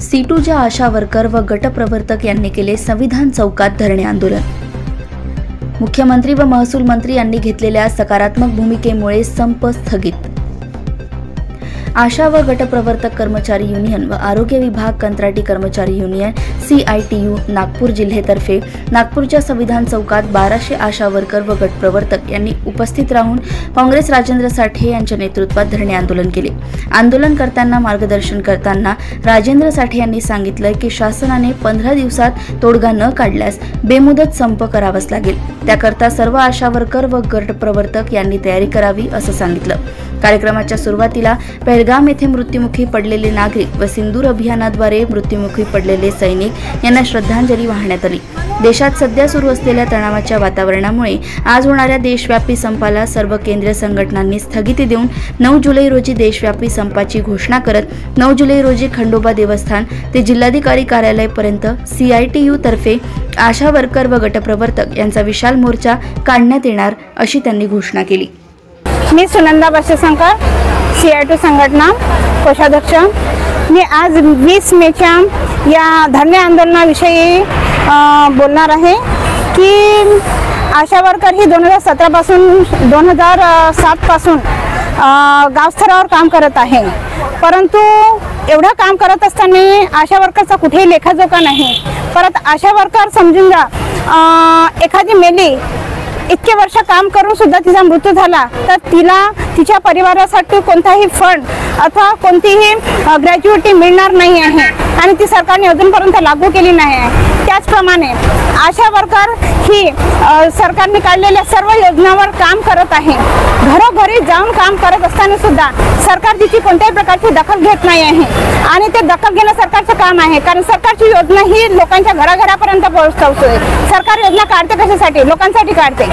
सीटूच्या आशा worker व गटप्रवर्तक यांनी केले संविधान चौकात धरणे आंदोलन। मुख्यमंत्री व महसूल मंत्री यांनी घेतलेल्या सकारात्मक भूमिकेमुळे संप स्थगित। आशा व गटप्रवर्तक कर्मचारी युनियन व आरोग्य विभाग कंत्राटी कर्मचारी युनियन CITU नागपूर जिल्ह्यातर्फे नागपूरच्या संविधान चौकात 1200 आशा वर्कर व गटप्रवर्तक यांनी उपस्थित राहून काँग्रेस राजेंद्र साठे यांच्या नेतृत्वात धरणे आंदोलन केले। आंदोलनकर्त्यांना मार्गदर्शन करताना राजेंद्र साठे यांनी सांगितलं की शासनाने 15 दिवसात तोडगा न काढल्यास बेमुदत संप करावाच लागेल। त्याकरता सर्व आशा वर्कर व गटप्रवर्तक यांनी तयारी करावी असं सांगितलं। कार्यक्रमाच्या सुरुवातीला पहलगाम येथे मृत्युमुखी पडलेले नागरिक व सिंदूर अभियानाद्वारे मृत्युमुखी पडलेले सैनिक यांना श्रद्धांजली वाहण्यात आली। देशात सध्या सुरू असलेल्या तणावाच्या वातावरणामुळे आज होणाऱ्या देशव्यापी संपाला सर्व केंद्रीय संघटनांनी स्थगिती देऊन 9 जुलै रोजी देशव्यापी संपाची घोषणा करत 9 जुलै रोजी खंडोबा देवस्थान ते जिल्हाधिकारी कार्यालयापर्यंत CITU तर्फे आशा वर्कर व गटप्रवर्तक यांचा विशाल मोर्चा काढण्यात येणार अशी त्यांनी घोषणा केली। मी सुनंदा बशशंकर CITU संघटना कोषाध्यक्ष। मी आज 20 मेच्या या धरणे आंदोलनाविषयी बोलणार आहे की आशा वर्कर ही 2017 पासून 2007 पासून गाव स्तरावर काम करत आहे, परंतु एवढं काम करत असताना आशा वर्करचा कुठेही लेखाजोखा नाही। परत आशा वर्कर समजून जा, एखादी मेली इतके वर्ष काम करून सुद्धा तिचा मृत्यू झाला तर तिला तिच्या परिवारासाठी कोणताही फंड अथवा कोणतीही ग्रॅज्युएटी मिळणार नाही आहे आणि ती सरकारने अजूनपर्यंत लागू केली नाही आहे। त्याचप्रमाणे आशा वर्कर ही सरकारने काढलेल्या सर्व योजनांवर काम करत आहे। घरोघरी जाऊन काम करत असताना सुद्धा सरकार तिची कोणत्याही प्रकारची दखल घेत नाही आहे आणि ते दखल घेणं सरकारचं काम आहे, कारण सरकारची योजना ही लोकांच्या घराघरापर्यंत पोहोचवते। सरकार योजना काढते कशासाठी? लोकांसाठी काढते।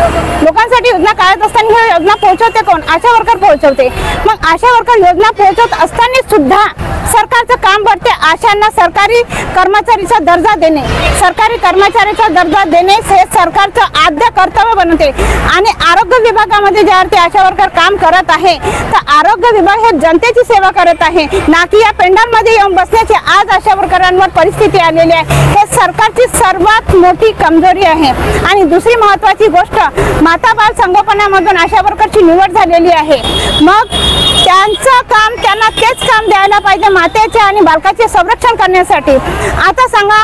लोकांसाठी योजना काढत असताना ही योजना पोहोचवते कोण? आशा वर्कर पोहोचवते। मग आशा वर्कर योजना पोहोचवत असताना सुद्धा सरकारचं काम भरते आशांना सरकारी कर्मचारीचा दर्जा देणे। सरकारी कर्मचाऱ्याचा दर्जा देणे हे सरकारचं आद्य कर्तव्य बनते आणि आरोग्य विभागामध्ये ज्या अर्थी आशा वर्कर काम करत आहे तर आरोग्य विभाग हे जनतेची सेवा करत आहे, ना की या पेंडालमध्ये येऊन बसण्याची आज आशा वर्करांवर परिस्थिती आलेली आहे। हे सरकारची सर्वात मोठी कमजोरी आहे। आणि दुसरी महत्त्वाची गोष्ट, माता बाल संगोपनामधून आशा वर्करची निवड झालेली आहे। मग त्यांचं काम त्यांना तेच काम द्यायला पाहिजे मातेचे आणि बालकाचे संरक्षण करण्यासाठी। आता सांगा,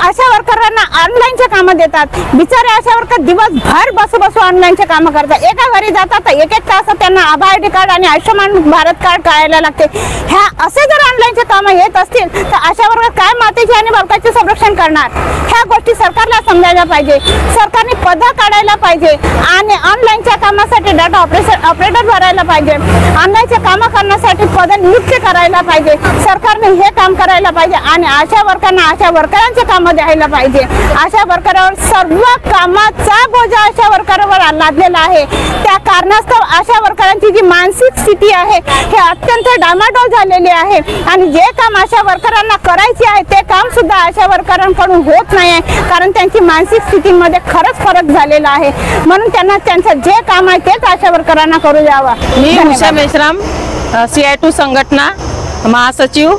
आशा वर्करांना ऑनलाईनचे कामं देतात, बिचारे आशा वर्कर दिवसभर बसू ऑनलाईनचे कामं करतात। एका घरी जातात तर एक तास त्यांना आभा ID कार्ड आणि आयुष्यमान भारत कार्ड काढायला लागते। ह्या असे जर ऑनलाईनचे कामं येत असतील तर आशा वर्कर काय मातेचे आणि बालकाचे संरक्षण करणार? ह्या गोष्टी सरकारला समजायला पाहिजे। सरकारने पदं काढायला पाहिजे आणि ऑनलाईनच्या कामासाठी डाटा ऑपरेटर भरायला पाहिजे। ऑनलाईनचे कामं करण्यासाठी पदं नियुक्त करायला पाहिजे। सरकारने हे काम करायला पाहिजे आणि आशा वर्करांना आशा वर्करांचे कामं द्यायला पाहिजे। आशा वर्करांवर सर्व कामाचा बोजा आशा वर्करांवर लादलेला आहे। त्या कारणास्तव आशा वर्करांची जी मानसिक स्थिती आहे हे अत्यंत डामाडोल झालेली आहे आणि जे काम आशा वर्करांना करायचे आहे ते काम सुद्धा आशा वर्करांकडून होत नाही आहे, कारण त्यांची मानसिक स्थितीमध्ये खरंच फरक झालेला आहे। म्हणून त्यांना त्यांचं जे काम आहे तेच आशा वर्करांना करू द्यावा। मी उषा मेश्राम CITU संघटना महासचिव।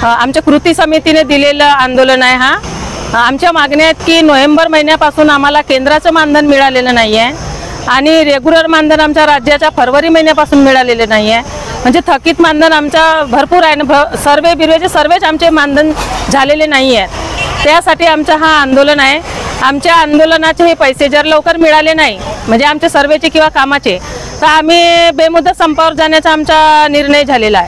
आमच्या कृती समितीने दिलेलं आंदोलन आहे। आमच्या मागण्या आहेत की नोव्हेंबर महिन्यापासून आम्हाला केंद्राचं मानधन मिळालेलं नाही आहे आणि रेग्युलर मानधन आमच्या राज्याच्या फरवरी महिन्यापासून मिळालेले नाही आहे। म्हणजे थकीत मानधन आमच्या भरपूर आहे, सर्वेचे आमचे मानधन झालेले नाही आहेत। त्यासाठी आमचं हा आंदोलन आहे। आमच्या आंदोलनाचे हे पैसे जर लवकर मिळाले नाही म्हणजे आमच्या सर्वेचे किंवा कामाचे, तर आम्ही बेमुदत संपावर जाण्याचा आमचा निर्णय झालेला आहे।